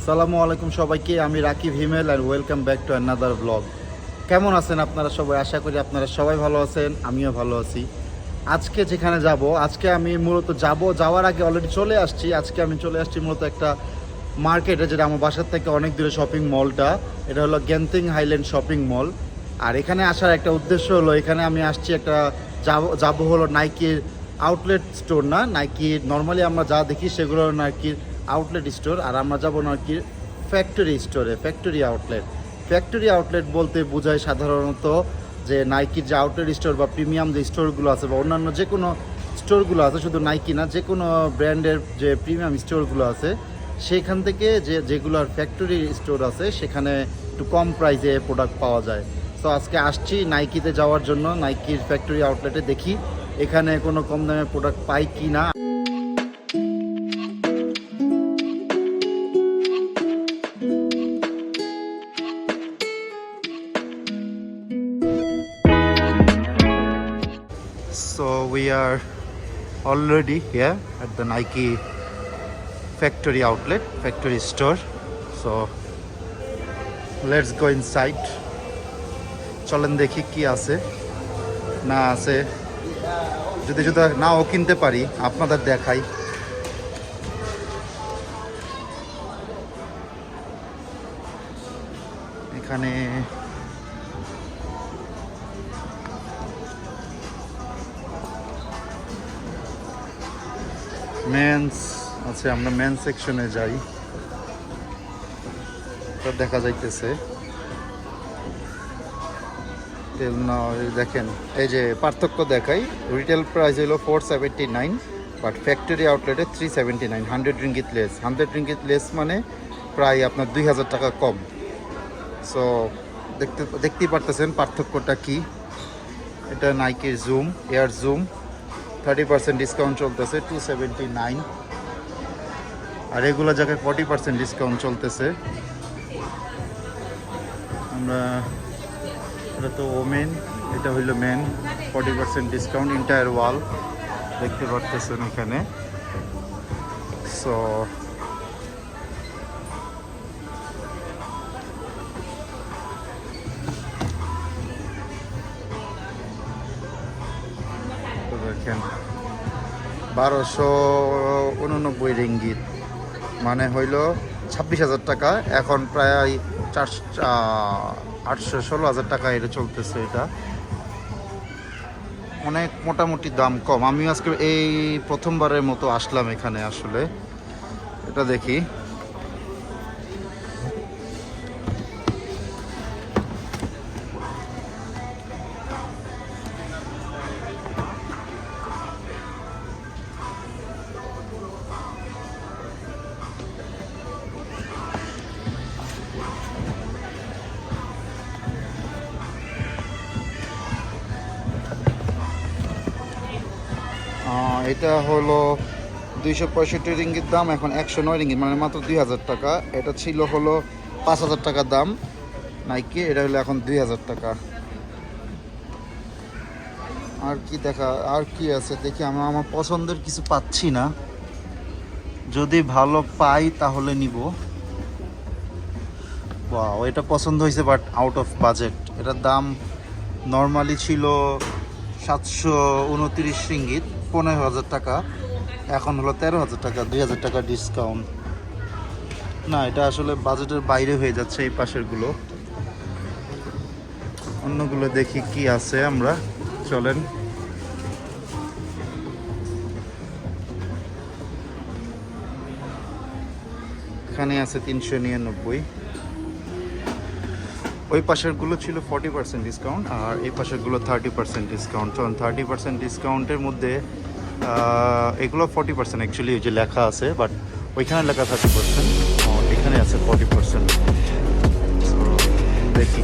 সালামু আলাইকুম সবাইকে, আমি Rakib Himel and welcome back to another blog. কেমন আছেন আপনারা সবাই? আশা করি আপনারা সবাই ভালো আছেন, আমিও ভালো আছি। আজকে যেখানে যাব, আজকে আমি মূলত যাওয়ার আগে অলরেডি চলে আসছি। আজকে আমি চলে আসছি মূলত একটা মার্কেটে, যেটা আমার বাসার থেকে অনেক দূরে শপিং মলটা। এটা হলো গেন্টিং হাইল্যান্ড শপিং মল। আর এখানে আসার একটা উদ্দেশ্য হলো, এখানে আমি আসছি একটা যাব হলো নাইকির আউটলেট স্টোর, না নাইকি নর্মালি আমরা যা দেখি সেগুলো নাইকির আউটলেট স্টোর, আর আমরা যাবো নাইকির ফ্যাক্টরি স্টোরে। ফ্যাক্টরি আউটলেট বলতে বোঝায় সাধারণত যে নাইকির যে আউটলেট স্টোর বা প্রিমিয়াম যে স্টোরগুলো আছে বা অন্যান্য যে কোনো স্টোরগুলো আছে, শুধু নাইকি না, যে কোনো ব্র্যান্ডের যে প্রিমিয়াম স্টোরগুলো আছে সেইখান থেকে যেগুলোর ফ্যাক্টরি স্টোর আছে সেখানে একটু কম প্রাইসে প্রোডাক্ট পাওয়া যায়। তো আজকে আসছি নাইকিতে যাওয়ার জন্য, নাইকির ফ্যাক্টরি আউটলেটে, দেখি এখানে কোনো কম দামে প্রোডাক্ট পাই কি না। So we are already here at the Nike factory outlet, factory store. So let's go inside. চলেন দেখি কি আছে না আছে, যদি নাও কিনতে পারি আপনাদের দেখাই। এখানে মেন্স আছে, আমরা মেন্স সেকশনে যাই। তো দেখা যাইতেছে দেখেন, এই যে পার্থক্য দেখাই। রিটেল প্রাইস হলো 479, বাট ফ্যাক্টরি আউটলেটে 379, 100 রিঙ্গিত লেস। 100 রিঙ্গিত লেস মানে প্রায় আপনার 2000 টাকা কম। সো দেখতেই পারতেছেন পার্থক্যটা কি। এটা নাইকির জুম, এয়ার জুম, 30% ডিসকাউন্ট চলতেছে 279, আর এগুলো জায়গায় 40% ডিসকাউন্ট চলতেছে। আমরা এটা তো ওমেন, এটা হইলো মেন, 40% ডিসকাউন্ট এন্টায়ার ওয়াল দেখতে পারতেছেন এখানে। সো দেখেন 1289 রিঙ্গিত, মানে হইল 26,000 টাকা। এখন প্রায় 816,000 টাকা এটা চলতেছে। এটা অনেক মোটামুটি দাম কম। আমি আজকে এই প্রথমবারের মতো আসলাম এখানে, আসলে এটা দেখি। এটা হলো 265 রিঙ্গিত দাম, এখন 109 রিঙ্গিত, মানে মাত্র 2000 টাকা। এটা ছিল হলো 5000 টাকা দাম নাইকি, এটা হলো এখন 2000 টাকা। আর কি আছে দেখি। আমার পছন্দের কিছু পাচ্ছি না, যদি ভালো পাই তাহলে নিব। ওয়াও, এটা পছন্দ হয়েছে, বাট আউট অফ বাজেট। এটার দাম নর্মালি ছিল 729 রিঙ্গিত, 15,000 টাকা, এখন হলো 13,000 টাকা, 2,000 টাকা ডিসকাউন্ট। না, এটা আসলে বাজেটের বাইরে হয়ে যাচ্ছে এই পাশেরগুলো। অন্যগুলো দেখি কি আছে, আমরা চলেন। এখানে আছে 399। ওই পাশেরগুলো ছিল 40% ডিসকাউন্ট, আর এই পাশেরগুলো 30% ডিসকাউন্ট। চলুন 30% ডিসকাউন্টের মধ্যে এগুলো 40% অ্যাকচুয়ালি ওই যে লেখা আছে, বাট ওইখানে লেখা 30%, এখানে আছে 40%। দেখি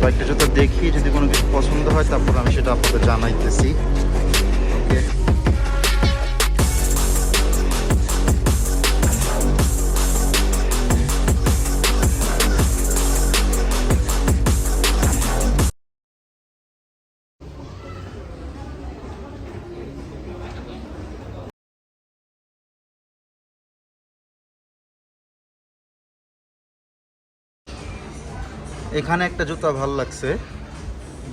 কয়েকটা জুতো দেখি, যদি কোনো কিছু পছন্দ হয় তারপর আমি সেটা আপনাদের জানাইতেছি। ওকে। এখানে একটা জুতা ভালো লাগছে,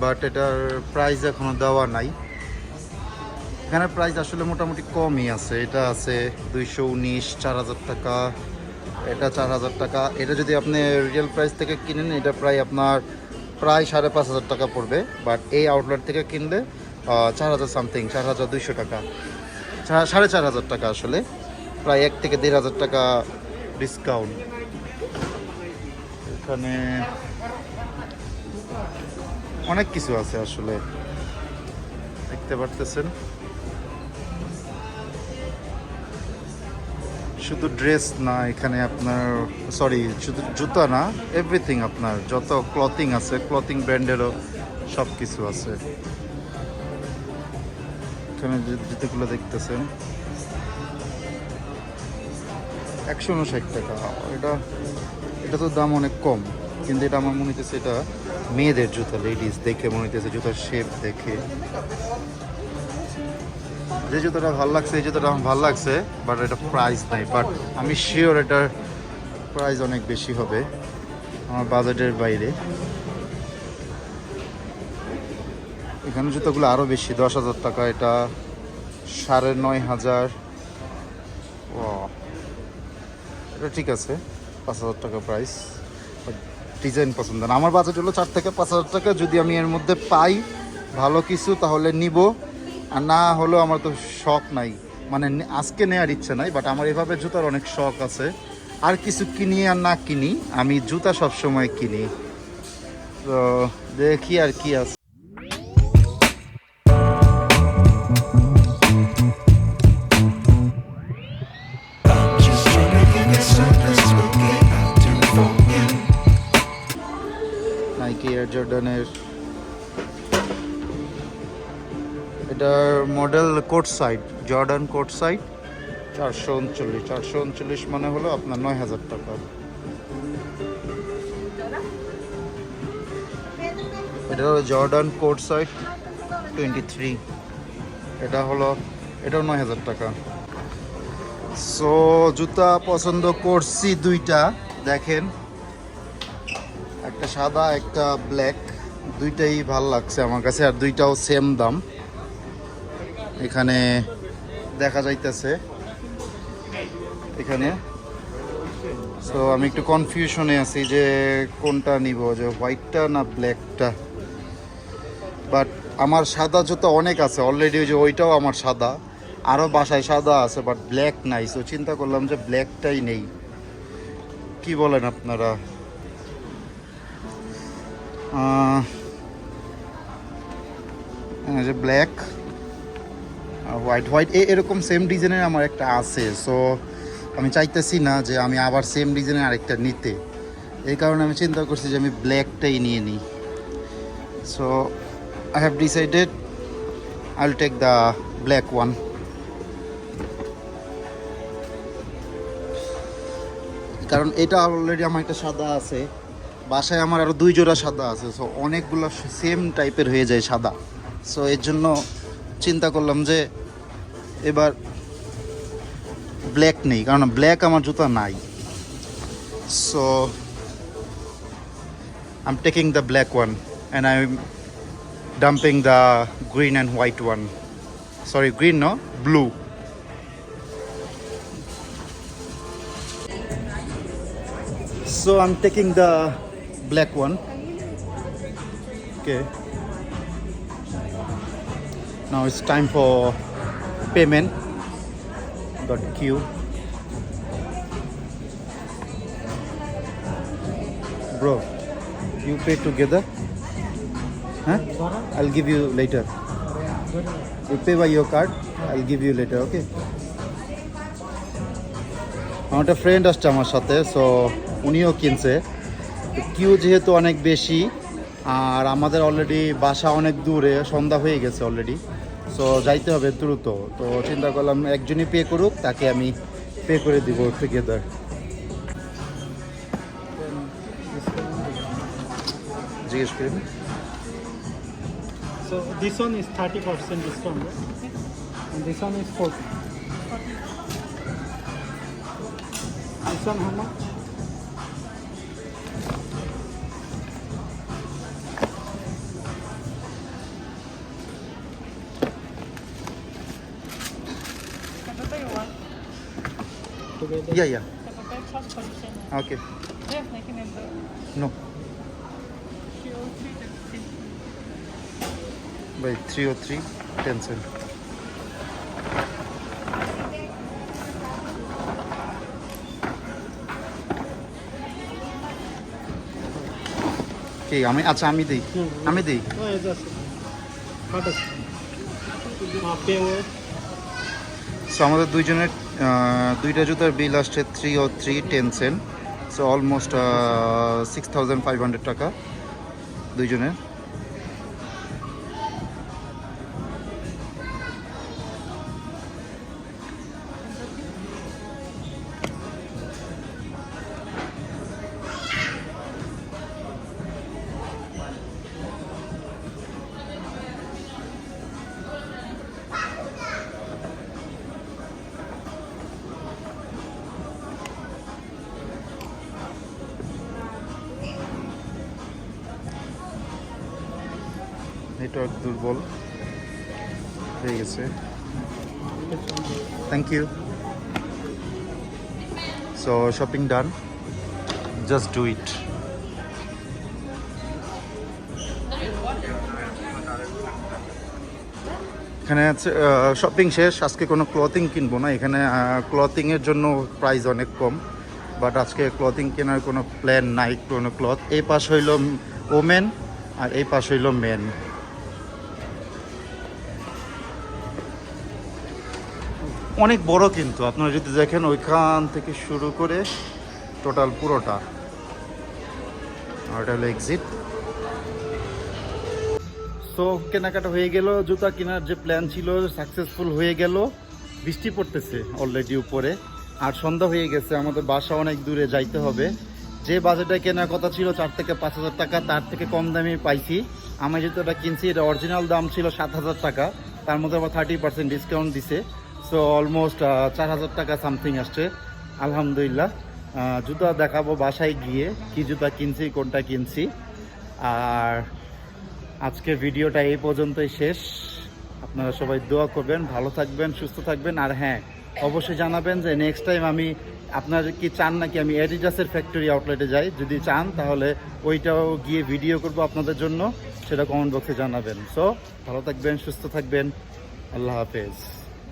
বাট এটার প্রাইস এখনো দেওয়া নাই। এখানে প্রাইস আসলে মোটামুটি কমই আছে। এটা আছে 219, 4000 টাকা, এটা 4000 টাকা। এটা যদি আপনি রিয়েল প্রাইস থেকে কিনেন এটা প্রায় আপনার প্রায় 5500 টাকা পড়বে, বাট এই আউটলেট থেকে কিনলে 4000 সামথিং, 4200 টাকা, 4500 টাকা, আসলে প্রায় 1 থেকে 1500 টাকা ডিসকাউন্ট। এখানে অনেক কিছু আছে আসলে, দেখতে পারতেছেন। শুধু ড্রেস না, এখানে আপনার সরি শুধু জুতা না, এভরিথিং আপনার যত ক্লথিং আছে, ক্লথিং ব্র্যান্ডেরও সব কিছু আছে। এখানে যে জুতোগুলো দেখতেছেন 159 টাকা। এটা এটা তো দাম অনেক কম, কিন্তু এটা আমার মনে হইতেছে এটা মেয়েদের জুতা, লেডিস দেখে মনে হইতেছে, জুতার শেপ দেখে। যে জুতোটা ভালো লাগছে, এই জুতোটা আমার ভালো লাগছে, বাট এটা প্রাইস নাই। বাট আমি শিওর এটার প্রাইস অনেক বেশি হবে, আমার বাজেটের বাইরে। এখানে জুতোগুলো আরও বেশি, 10,000 টাকা, এটা 9500। ও, এটা ঠিক আছে, 5000 টাকা প্রাইস, ডিজাইন পছন্দ না। আমার বাজেট হলো 4 থেকে 5000 টাকা। যদি আমি এর মধ্যে পাই ভালো কিছু তাহলে নিব, আর না হলেও আমার তো শখ নাই, মানে আজকে নেওয়ার ইচ্ছা নাই, বাট আমার এভাবে জুতার অনেক শখ আছে। আর কিছু কিনি আর না কিনি, আমি জুতা সব সময় কিনি। তো দেখি আর কি আছে। নাইকি এয়ার জর্ডানের এটার model court side, Jordan court side, 439 মানে হলো আপনার 9000 টাকা। এটা হলো জর্ডান কোট সাইড 23, এটা হলো, এটাও 9000 টাকা। সো জুতা পছন্দ করছি দুইটা, দেখেন একটা সাদা একটা ব্ল্যাক, দুইটাই ভাল লাগছে আমার কাছে, আর দুইটাও সেম দাম এখানে দেখা যাইতেছে এখানে। সো আমি একটু কনফিউশনে আছি যে কোনটা নিব, যে হোয়াইটটা না ব্ল্যাকটা। বাট আমার সাদা জুতো অনেক আছে অলরেডি, ওই যে ওইটাও আমার সাদা, আরও বাসায় সাদা আছে, বাট ব্ল্যাক নাই। সো চিন্তা করলাম যে ব্ল্যাকটাই নেই, কি বলেন আপনারা? যে ব্ল্যাক হোয়াইট, হোয়াইট এরকম সেম ডিজাইনের আমার একটা আছে। সো আমি চাইতেছি না যে আমি আবার সেম ডিজাইনের আরেকটা নিতে, এই কারণে আমি চিন্তা করছি যে আমি ব্ল্যাকটাই নিয়ে নিই। So I have decided I'll take the black one. কারণ এটা অলরেডি আমার একটা সাদা আছে, বাসায় আমার আরও 2 জোড়া সাদা আছে। সো অনেকগুলো সেম টাইপের হয়ে যায় সাদা। সো এর জন্য চিন্তা করলাম যে এবার ব্ল্যাক নেই, কারণ ব্ল্যাক আমার জুতা নাই। So I'm taking the black one and I'm dumping the green and white one. Sorry, green, no, blue. So I'm taking the black one. Okay. Now it's time for payment. Got queue. Bro, you pay together? Huh? I'll give you later. You pay by your card. I'll give you later. Okay. আমার একটা friend আসছে আমার সাথে, so উনিও কিনছে। Q যেহেতু অনেক বেশি, আর আমাদের অলরেডি বাসা অনেক দূরে, সন্ধ্যা হয়ে গেছে অলরেডি, সো যাইতে হবে দ্রুত। তো চিন্তা করলাম একজনই পে করুক, তাকে আমি পে করে দিব টুগেদার। জিজ্ঞেস করি। So this one is 30% discount, right? And this one is 40. This one how much? Yeah, yeah. The papel charge collection. Okay. Do you have Nike member? No. By 303 10 cent. Okay, আমি দিই। আমি দিই। Oh, yes, yes. What is payword? So আমাদের দুইজনের দুইটা জুতার বিল আসছে 303 10 Saint. So almost 6500 টাকা দুইজনের। নেটওয়ার্ক দুর্বল হয়ে গেছে। Thank you. So shopping done, just do it. এখানে আছে শপিং শেষ, আজকে কোনো ক্লথিং কিনবো না। এখানে ক্লথিংয়ের জন্য প্রাইস অনেক কম, বাট আজকে ক্লথিং কেনার কোনো প্ল্যান নাই। কোনো ক্লথ, এই পাশ হইল ওমেন আর এই পাশ হইল মেন। অনেক বড়, কিন্তু আপনারা যদি দেখেন ওইখান থেকে শুরু করে টোটাল পুরোটা। আর এটা হলো এক্সিট। সো কেনাকাটা হয়ে গেল, জুতা কেনার যে প্ল্যান ছিল সাকসেসফুল হয়ে গেল। বৃষ্টি পড়তেছে অলরেডি উপরে, আর সন্ধ্যা হয়ে গেছে, আমাদের বাসা অনেক দূরে যাইতে হবে। যে বাজেটে কেনার কথা ছিল 4 থেকে 5,000 টাকা, তার থেকে কম দামে পাইছি। আমি জুতোটা কিনছি, এটা অরিজিনাল দাম ছিল 7,000 টাকা, তার মধ্যে আবার 30% ডিসকাউন্ট দিছে। সো অলমোস্ট 4,000 টাকা সামথিং আসছে। আলহামদুলিল্লাহ। জুতা দেখাবো বাসায় গিয়ে কি জুতা কিনছি, কোনটা কিনছি। আর আজকে ভিডিওটা এই পর্যন্তই শেষ। আপনারা সবাই দোয়া করবেন, ভালো থাকবেন, সুস্থ থাকবেন। আর হ্যাঁ, অবশ্যই জানাবেন যে নেক্সট টাইম আমি, আপনারা কি চান নাকি আমি অ্যাডিডাসের ফ্যাক্টরি আউটলেটে যাই। যদি চান তাহলে ওইটাও গিয়ে ভিডিও করব আপনাদের জন্য, সেটা কমেন্ট বক্সে জানাবেন। সো ভালো থাকবেন, সুস্থ থাকবেন, আল্লাহ হাফেজ।